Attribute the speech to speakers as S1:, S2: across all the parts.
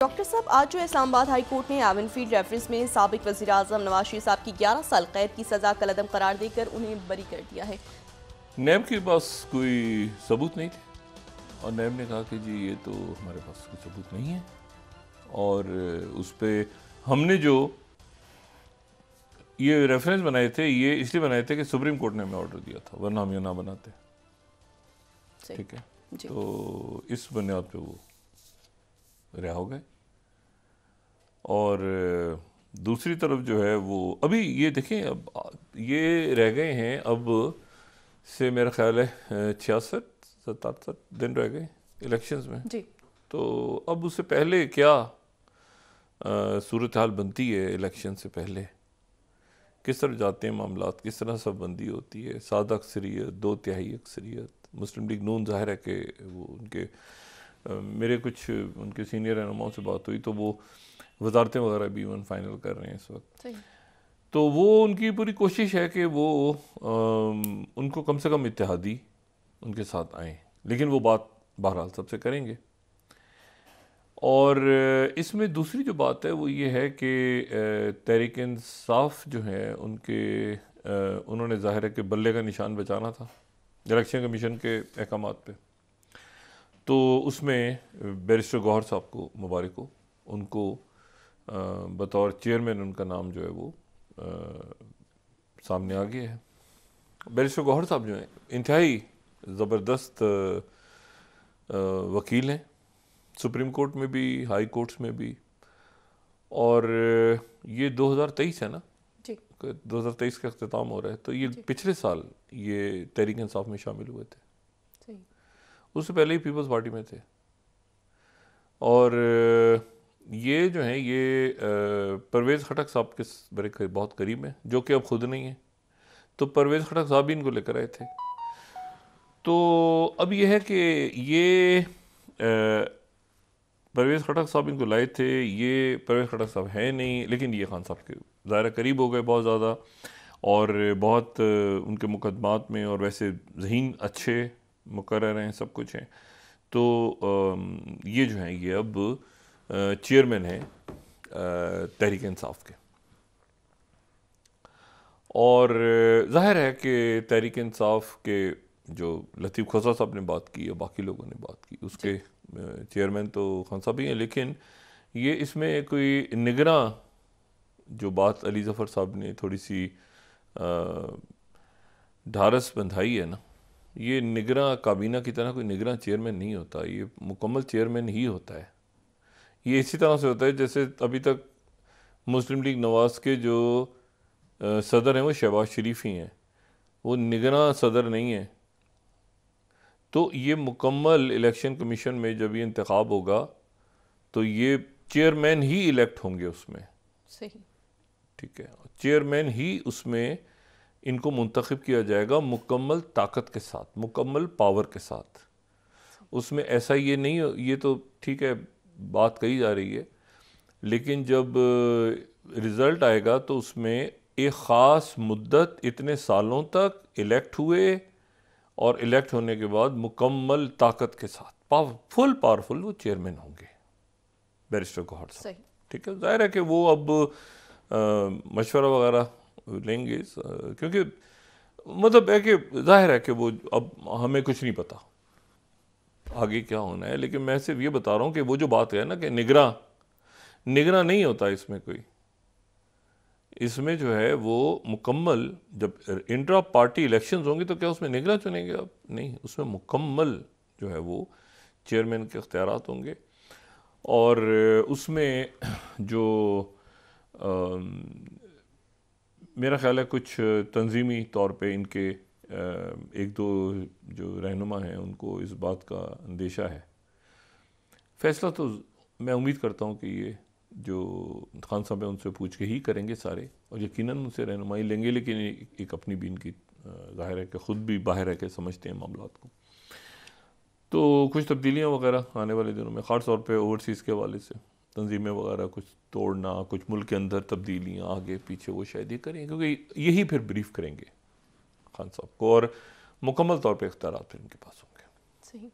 S1: Doctor साहब, आज जो इस्लामाबाद हाई कोर्ट ने एवनफील्ड रेफरेंस में साबिक वज़ीर आज़म नवाज शरीफ साहब की 11 साल कैद की सज़ा कलअदम करार देकर उन्हें बरी कर दिया है।
S2: नैब के पास कोई सबूत नहीं थे और नैब ने कहा कि जी ये तो हमारे पास कोई सबूत नहीं है और उस पर हमने जो ये रेफरेंस बनाए थे ये इसलिए बनाए थे कि सुप्रीम कोर्ट ने हमें ऑर्डर दिया था, वरना हम ये ना बनाते। ठीक है, तो इस बुनियाद पे वो रिहा हो गए। और दूसरी तरफ जो है वो अभी ये देखें, अब ये रह गए हैं अब से मेरा ख्याल है 66-67 दिन रह गए इलेक्शंस में जी। तो अब उससे पहले क्या सूरत हाल बनती है, इलेक्शन से पहले किस तरह जाते हैं मामलात, किस तरह सब बंदी होती है, सादा अक्सरियत, 2/3 अक्सरियत। मुस्लिम लीग नून जाहिर है कि वो उनके मेरे कुछ उनके सीनियर रहनुमाओं से बात हुई तो वो वजारतें वगैरह भी इवन फाइनल कर रहे हैं इस वक्त। तो वो उनकी पूरी कोशिश है कि वो उनको कम से कम इत्तेहादी उनके साथ आएँ, लेकिन वो बात बहरहाल सबसे करेंगे। और इसमें दूसरी जो बात है वो ये है कि तहरीक इंसाफ जो है उनके उन्होंने ज़ाहिर है कि बल्ले का निशान बचाना था इलेक्शन कमीशन के अहकामात पे, तो उसमें बैरिस्टर गौहर साहब को मुबारक हो, उनको बतौर चेयरमैन उनका नाम जो है वो सामने आ गया है। बैरिस्टर गौहर साहब जो हैं इंतहाई ज़बरदस्त वकील हैं, सुप्रीम कोर्ट में भी, हाई कोर्ट्स में भी। और ये 2023 है ना जी, 2023 का अख्तिताम हो रहा है, तो ये पिछले साल ये तहरीक इंसाफ में शामिल हुए थे, उससे पहले ही पीपल्स पार्टी में थे। और ये जो है ये परवेज़ खटक साहब के बड़े बहुत करीब हैं, जो कि अब खुद नहीं है, तो परवेज़ खटक साहब भी इनको लेकर आए थे। तो अब ये है कि ये परवेज़ खटक साहब इनको लाए थे, ये परवेज़ खटक साहब है नहीं, लेकिन ये खान साहब के ज़ाहिर करीब हो गए बहुत ज़्यादा, और बहुत उनके मुकदमात में और वैसे ज़हीन अच्छे मुकर्रर हैं, सब कुछ हैं। तो ये जो हैं ये अब चेयरमैन हैं तहरीक इंसाफ के। और ज़ाहिर है कि तहरीक इंसाफ के जो लतीफ़ खसा साहब ने बात की या बाकी लोगों ने बात की, उसके चेयरमैन तो खान साहब ही हैं, लेकिन ये इसमें कोई निगरां जो बात अली ज़फ़र साहब ने थोड़ी सी ढारस बंधाई है ना, ये निगरां काबीना की तरह कोई निगरां चेयरमैन नहीं होता, ये मुकम्मल चेयरमैन ही होता है। ये इसी तरह से होता है जैसे अभी तक मुस्लिम लीग नवाज़ के जो सदर हैं वो शहबाज शरीफ ही हैं, वो निगरां सदर नहीं है। तो ये मुकम्मल इलेक्शन कमीशन में जब ये इंतखाब होगा तो ये चेयरमैन ही इलेक्ट होंगे उसमें,
S1: सही, ठीक है,
S2: चेयरमैन ही उसमें इनको मुंतखब किया जाएगा मुकम्मल ताकत के साथ, मुकम्मल पावर के साथ। उसमें ऐसा ये नहीं, ये तो ठीक है बात कही जा रही है, लेकिन जब रिज़ल्ट आएगा तो उसमें एक ख़ास मुद्दत इतने सालों तक इलेक्ट हुए और इलेक्ट होने के बाद मुकम्मल ताकत के साथ फुल पावरफुल वो चेयरमैन होंगे बैरिस्टर गौहर साहब। ठीक है, ज़ाहिर है कि वो अब मशवरा वगैरह लेंगे, क्योंकि मतलब है कि ज़ाहिर है कि वो अब हमें कुछ नहीं पता आगे क्या होना है, लेकिन मैं सिर्फ ये बता रहा हूँ कि वो जो बात है ना कि निगरां नहीं होता इसमें कोई, इसमें जो है वो मुकम्मल जब इंट्रा पार्टी इलेक्शंस होंगे तो क्या उसमें निगरां चुनेंगे आप? नहीं, उसमें मुकम्मल जो है वो चेयरमैन के इख्तियारात होंगे। और उसमें जो मेरा ख्याल है कुछ तंजीमी तौर पे इनके एक दो जो रहनुमा हैं उनको इस बात का अंदेशा है। फैसला तो मैं उम्मीद करता हूँ कि ये जो खान साहब है उनसे पूछ के ही करेंगे सारे, और यकीनन उनसे रहनुमाई लेंगे, लेकिन एक अपनी भी इनकी ज़ाहिर है कि ख़ुद भी बाहर है कि समझते हैं मामलात को। तो कुछ तब्दीलियाँ वगैरह आने वाले दिनों में, ख़ास तौर पे ओवरसीज़ के हवाले से तंजीमें वगैरह कुछ तोड़ना, कुछ मुल्क के अंदर तब्दीलियाँ आगे पीछे, वो शायद ये करेंगे, क्योंकि यही फिर ब्रीफ करेंगे खान साहब को और मुकम्मल तौर पे इख्तियारात फिर इनके पास होंगे। सही।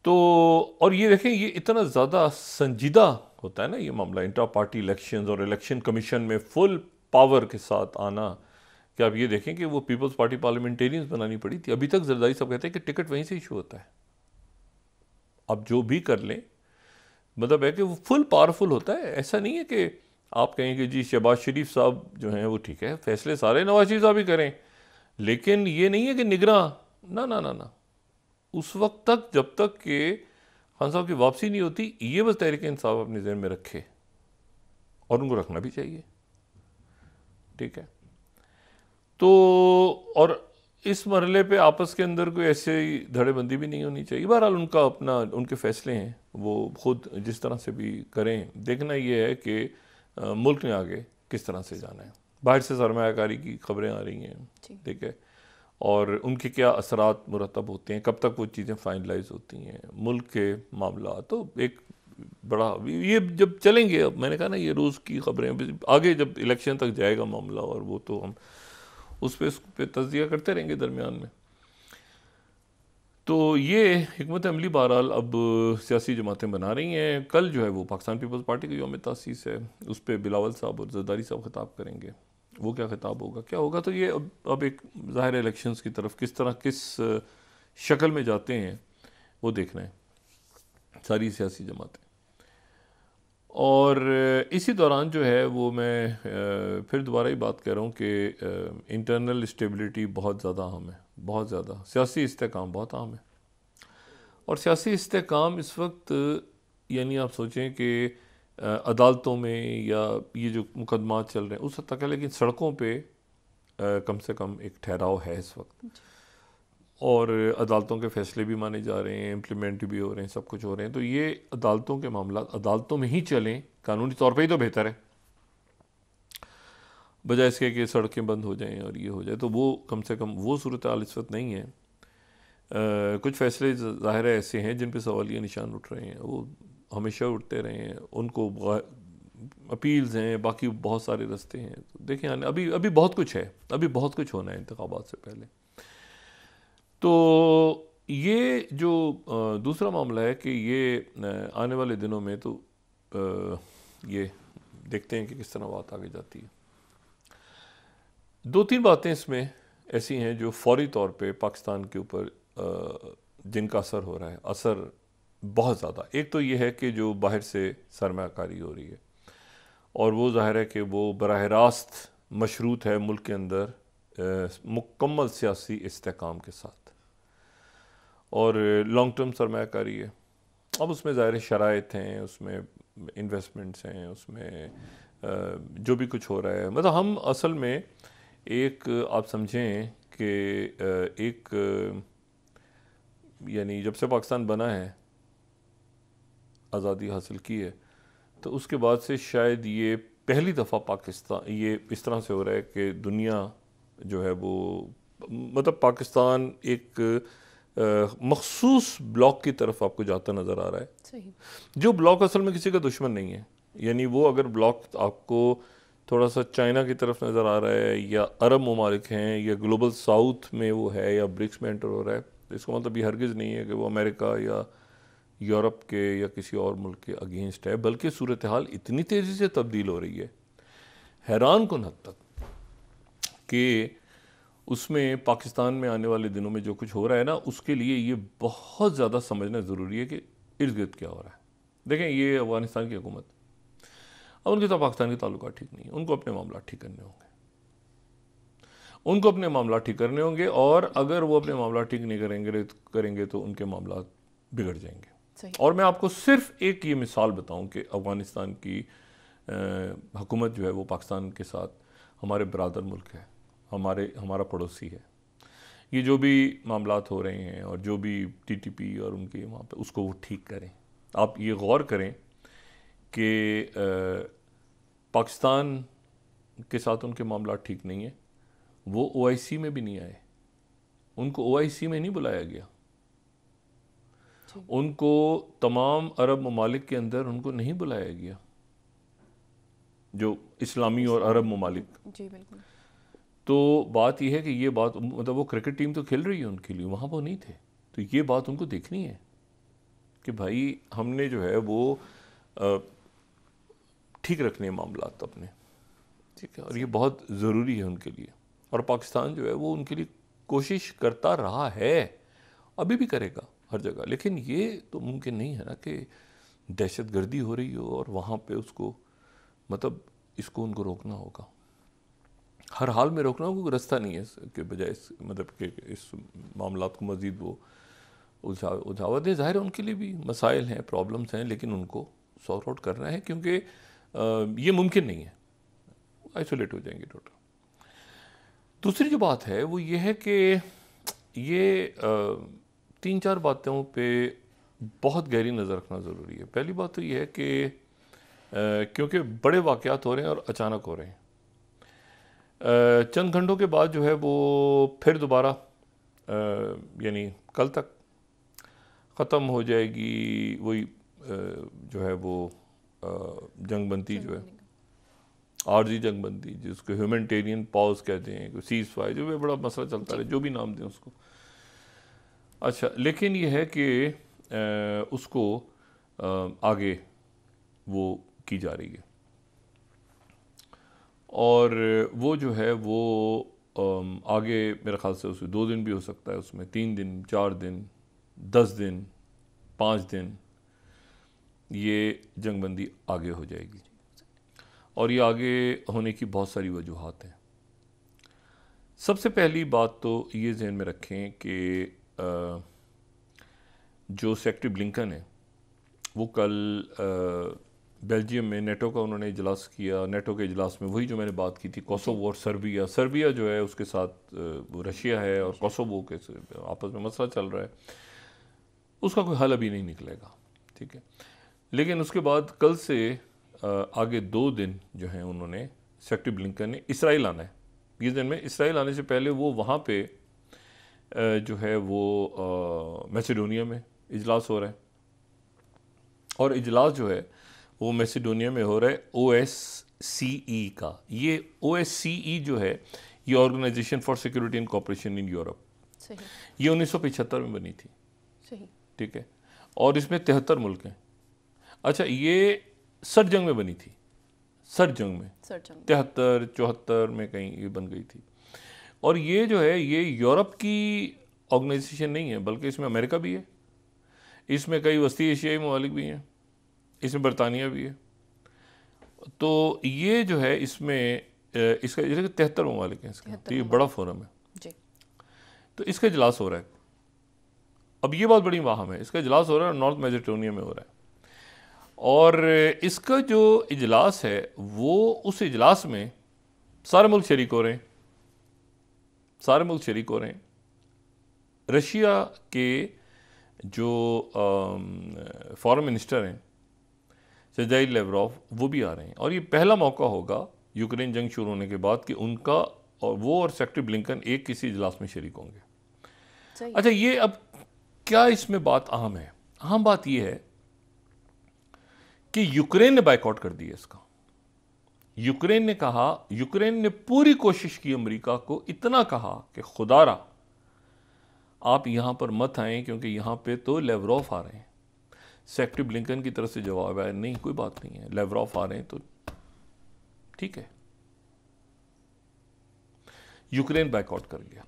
S2: तो तो और ये देखें, ये इतना ज़्यादा संजीदा होता है ना ये मामला, इंटर पार्टी इलेक्शंस और इलेक्शन कमीशन में फुल पावर के साथ आना, कि आप ये देखें कि वो पीपल्स पार्टी पार्लियामेंटेरियंस बनानी पड़ी थी। अभी तक जरदारी साहब कहते हैं कि टिकट वहीं से इशू होता है। अब जो भी कर लें, मतलब है कि वो फुल पावरफुल होता है। ऐसा नहीं है कि आप कहें कि जी शहबाज शरीफ साहब जो हैं वो ठीक है, फैसले सारे नवाज शरीफ साहब ही करें, लेकिन ये नहीं है कि निगरां, ना ना ना ना, उस वक्त तक जब तक कि खान साहब की वापसी नहीं होती, ये बस तहरीक इंसाफ अपने ज़हन में रखे, और उनको रखना भी चाहिए, ठीक है। तो और इस मरहले पे आपस के अंदर कोई ऐसे धड़ेबंदी भी नहीं होनी चाहिए। बहरहाल उनका अपना, उनके फैसले हैं, वो खुद जिस तरह से भी करें। देखना ये है कि मुल्क ने आगे किस तरह से जाना है। बाहर से सरमायाकारी की खबरें आ रही हैं, ठीक है, और उनके क्या असरात मुरतब होते हैं, कब तक वो चीज़ें फाइनलाइज होती हैं, मुल्क के मामला। तो एक बड़ा, ये जब चलेंगे, अब मैंने कहा ना ये रोज़ की खबरें, आगे जब इलेक्शन तक जाएगा मामला, और वो तो हम उस पर तज्जिया करते रहेंगे दरमियान में। तो ये हिकमत अमली बहरहाल अब सियासी जमातें बना रही हैं। कल जो है वो पाकिस्तान पीपल्स पार्टी की यौम तासीस है, उस पर बिलावल साहब और जरदारी साहब खिताब करेंगे। वो क्या खिताब होगा, क्या होगा, तो ये अब एक ज़ाहिर इलेक्शंस की तरफ किस तरह, किस शक्ल में जाते हैं, वो देखना है सारी सियासी जमातें। और इसी दौरान जो है वो मैं फिर दोबारा ही बात कर रहा हूँ कि इंटरनल स्टेबिलिटी बहुत ज़्यादा अहम है, बहुत ज़्यादा। सियासी इस्तेहकाम बहुत अहम है, और सियासी इस्तेहकाम इस वक्त, यानी आप सोचें कि अदालतों में या ये जो मुकदमात चल रहे हैं उस हद तक है, लेकिन सड़कों पे कम से कम एक ठहराव है इस वक्त, और अदालतों के फैसले भी माने जा रहे हैं, इम्प्लीमेंट भी हो रहे हैं, सब कुछ हो रहे हैं। तो ये अदालतों के मामला अदालतों में ही चलें, कानूनी तौर पे ही तो बेहतर है, बजाय इसके कि सड़कें बंद हो जाएं और ये हो जाए। तो वो कम से कम वो सूरत हाल इस वक्त नहीं है। कुछ फैसले ज़ाहिर है ऐसे हैं जिन पे सवालिया निशान उठ रहे हैं, वो हमेशा उठते रहे हैं, उनको अपील्स हैं, बाकी बहुत सारे रास्ते हैं। तो देखें अभी बहुत कुछ है, अभी बहुत कुछ होना है इंतखाबात से पहले। तो ये जो दूसरा मामला है कि ये आने वाले दिनों में तो ये देखते हैं कि किस तरह बात आगे जाती है। दो तीन बातें इसमें ऐसी हैं जो फौरी तौर पे पाकिस्तान के ऊपर जिनका असर हो रहा है, असर बहुत ज़्यादा। एक तो ये है कि जो बाहर से सरमायाकारी हो रही है, और वो ज़ाहिर है कि वो बराह रास्त मशरूत है मुल्क के अंदर मुकम्मल सियासी इस्तेहकाम के साथ, और लॉन्ग टर्म सरमायाकारी है। अब उसमें ज़ाहिर शराइत हैं, उसमें इन्वेस्टमेंट्स हैं, उसमें जो भी कुछ हो रहा है, मतलब हम असल में एक आप समझें कि एक यानी जब से पाकिस्तान बना है, आज़ादी हासिल की है, तो उसके बाद से शायद ये पहली दफ़ा पाकिस्तान ये इस तरह से हो रहा है कि दुनिया जो है वो, मतलब पाकिस्तान एक मखसूस ब्लॉक की तरफ आपको जाता नज़र आ रहा है।
S1: सही। जो
S2: ब्लॉक असल में किसी का दुश्मन नहीं है, यानी वो अगर ब्लॉक आपको थोड़ा सा चाइना की तरफ नज़र आ रहा है, या अरब ममालिक हैं, या ग्लोबल साउथ में वो है, या ब्रिक्स में एंटर हो रहा है, तो इसका मतलब ये हरगिज़ नहीं है कि वो अमेरिका या यूरोप के या किसी और मुल्क के अगेंस्ट है, बल्कि सूरत हाल इतनी तेज़ी से तब्दील हो रही है, हैरान कुन हद तक, कि उसमें पाकिस्तान में आने वाले दिनों में जो कुछ हो रहा है ना, उसके लिए ये बहुत ज़्यादा समझना ज़रूरी है कि इर्द गिर्द क्या हो रहा है। देखें, ये अफ़गानिस्तान की हुकूमत, अब उनके तो पाकिस्तान के ताल्लुकात ठीक नहीं है, उनको अपने मामला ठीक करने होंगे, उनको अपने मामला ठीक करने होंगे, और अगर वो अपने मामला ठीक नहीं करेंगे तो उनके मामला बिगड़ जाएंगे। और मैं आपको सिर्फ एक ये मिसाल बताऊं कि अफ़गानिस्तान की हुकूमत जो है वो पाकिस्तान के साथ हमारे बरादर मुल्क है, हमारा पड़ोसी है। ये जो भी मामलात हो रहे हैं, और जो भी TTP और उनके वहाँ पे, उसको वो ठीक करें। आप ये गौर करें कि पाकिस्तान के साथ उनके मामला ठीक नहीं है, वो OIC में भी नहीं आए, उनको OIC में नहीं बुलाया गया, उनको तमाम अरब ममालिक के अंदर उनको नहीं बुलाया गया, जो इस्लामी और अरब ममालिक।
S1: जी बिल्कुल।
S2: तो बात यह है कि ये बात, मतलब वो क्रिकेट टीम तो खेल रही है उनके लिए, वहाँ वो नहीं थे, तो ये बात उनको देखनी है। कि भाई हमने जो है वो ठीक रखने हैं मामलात अपने, ठीक है, और ये बहुत ज़रूरी है उनके लिए। और पाकिस्तान जो है वो उनके लिए कोशिश करता रहा है, अभी भी करेगा हर जगह। लेकिन ये तो मुमकिन नहीं है ना कि दहशत गर्दी हो रही हो और वहाँ पे उसको मतलब इसको उनको रोकना होगा, हर हाल में रोकना होगा, कोई रास्ता नहीं है इसके बजाय मतलब कि इस मामलात को मज़ीद वो उलझावा दें। ज़ाहिर है उनके लिए भी मसाइल हैं, प्रॉब्लम्स हैं, लेकिन उनको सॉर्ट आउट करना है क्योंकि ये मुमकिन नहीं है, आइसोलेट हो जाएंगे टोटल। दूसरी जो बात है वो ये है कि ये 3-4 बातों पे बहुत गहरी नज़र रखना ज़रूरी है। पहली बात तो ये है कि क्योंकि बड़े वाक़यात हो रहे हैं और अचानक हो रहे हैं, चंद घंटों के बाद जो है वो फिर दोबारा यानी कल तक ख़त्म हो जाएगी वही जो है वो जंगबंदी जो है, आर्जी जंगबंदी, जिसको ह्यूमैनिटेरियन पॉज कहते हैं, कोई सीज़ फायर, जो भी बड़ा मसला चलता है, जो भी नाम दें उसको। अच्छा, लेकिन ये है कि उसको आगे वो की जा रही है और वो जो है वो आगे मेरे ख्याल से उसमें 2 दिन भी हो सकता है, उसमें 3 दिन, 4 दिन, 10 दिन, 5 दिन, ये जंगबंदी आगे हो जाएगी। और ये आगे होने की बहुत सारी वजूहात हैं। सबसे पहली बात तो ये जहन में रखें कि जो सेक्रेटरी ब्लिंकन है वो कल बेल्जियम में नेटो का उन्होंने इजलास किया। नेटो के इजलास में वही जो मैंने बात की थी, कोसोवो और सर्बिया जो है उसके साथ वो रशिया है और कोसोवो के आपस में मसला चल रहा है, उसका कोई हल अभी नहीं निकलेगा, ठीक है। लेकिन उसके बाद कल से आगे 2 दिन जो हैं उन्होंने सेक्रेटरी ब्लिंकन ने इसराइल आना है। ये दिन में इसराइल आने से पहले वो वहाँ पे जो है वो मैसेडोनिया में इजलास हो रहा है और इजलास जो है वो मैसेडोनिया में हो रहा है OSCE का। ये OSCE जो है ये organisation for security and cooperation in Europe, ये 1975 में बनी थी, ठीक है, और इसमें 73 मुल्क हैं। अच्छा, ये सर्द जंग में बनी थी, सर्द जंग में 73-74 में कहीं ये बन गई थी। और ये जो है ये यूरोप की ऑर्गेनाइजेशन नहीं है, बल्कि इसमें अमेरिका भी है, इसमें कई वस्ती एशियाई ममालिक भी हैं, इसमें बरतानिया भी है। तो ये जो है इसमें इसका 73 ममालिक हैं इसका, तो ये बड़ा फोरम है जी। तो इसका इजलास हो रहा है। अब ये बात बड़ी वाहम है, इसका इजलास हो रहा है नॉर्थ मैसेडोनिया में हो रहा है और इसका जो इजलास है वो उस इजलास में सारे मुल्क शरीक हो रहे हैं, सारे मुल्क शरीक हो रहे हैं। रशिया के जो फॉरेन मिनिस्टर हैं सर्जेई लेवरोव वो भी आ रहे हैं और ये पहला मौका होगा यूक्रेन जंग शुरू होने के बाद कि उनका और वो और सेक्रेटरी ब्लिंकन एक किसी इजलास में शरीक होंगे। अच्छा, ये अब क्या इसमें बात अहम है? अहम बात ये है कि यूक्रेन ने बायकॉट कर दिया इसका। यूक्रेन ने कहा, यूक्रेन ने पूरी कोशिश की अमेरिका को, इतना कहा कि खुदारा आप यहां पर मत आए क्योंकि यहां पे तो लेवरोव आ रहे हैं। सेक्रेटरी ब्लिंकन की तरफ से जवाब आया, नहीं कोई बात नहीं है, लेवरोव आ रहे हैं तो ठीक है। यूक्रेन बायकॉट कर गया,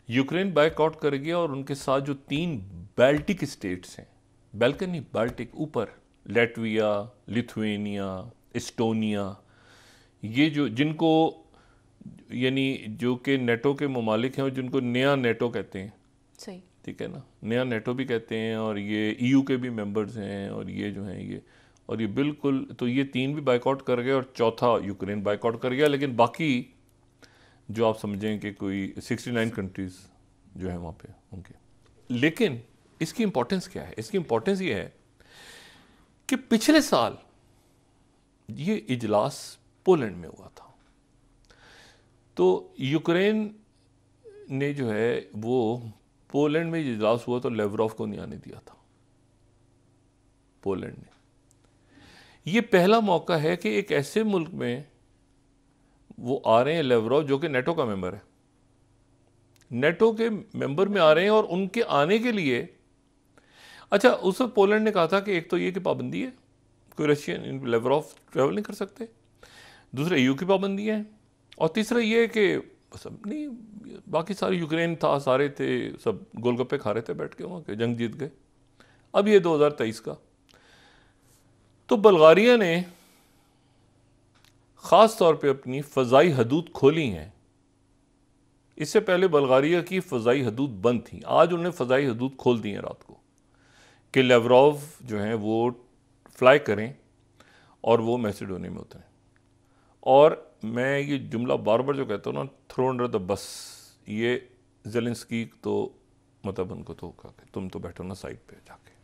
S2: यूक्रेन बायकॉट कर गया और उनके साथ जो 3 बाल्टिक स्टेट्स हैं, बाल्कन नहीं बाल्टिक, ऊपर लैटविया, लिथुएनिया, एस्टोनिया, ये जो जिनको यानी जो कि नेटो के ममालिक हैं और जिनको नया नेटो कहते हैं,
S1: सही,
S2: ठीक है ना, नया नेटो भी कहते हैं और ये EU के भी मेंबर्स हैं और ये जो हैं ये, और ये बिल्कुल, तो ये 3 भी बायकॉट कर गए और चौथा यूक्रेन बायकॉट कर गया। लेकिन बाकी जो आप समझें कि कोई 69 कंट्रीज़ जो है वहाँ पे उनके। लेकिन इसकी इंपॉर्टेंस क्या है? इसकी इंपॉर्टेंस ये है कि पिछले साल ये इजलास पोलैंड में हुआ था, तो यूक्रेन ने जो है वो पोलैंड में इजलास हुआ तो लेवरोव को नहीं आने दिया था पोलैंड ने। ये पहला मौका है कि एक ऐसे मुल्क में वो आ रहे हैं लेवरोव जो कि नेटो का मेंबर है, नेटो के मेंबर में आ रहे हैं और उनके आने के लिए अच्छा, उस वक्त पोलैंड ने कहा था कि एक तो ये कि पाबंदी है, कोई रशियन लेवरॉफ ट्रैवल नहीं कर सकते, दूसरा EU की पाबंदी है, और तीसरा ये है कि सब नहीं, बाकी सारे यूक्रेन था, सारे थे, सब गोलगप्पे खा रहे थे बैठ के वहाँ के, जंग जीत गए। अब ये 2023 का, तो बल्गारिया ने ख़ास तौर पे अपनी फ़ज़ाई हदूद खोली हैं। इससे पहले बल्गारिया की फ़ज़ाई हदूद बंद थी, आज उन्होंने फ़ज़ाई हदूद खोल दी हैं रात को, कि लेवरोव जो हैं वो फ्लाई करें और वो मैसेडोनिया में उतरें। और मैं ये जुमला बार बार जो कहता हूँ ना, थ्रो अंडर द बस, ये ज़ेलेंस्की तो मतलब उनको तो तुम तो बैठो ना साइड पे जाके।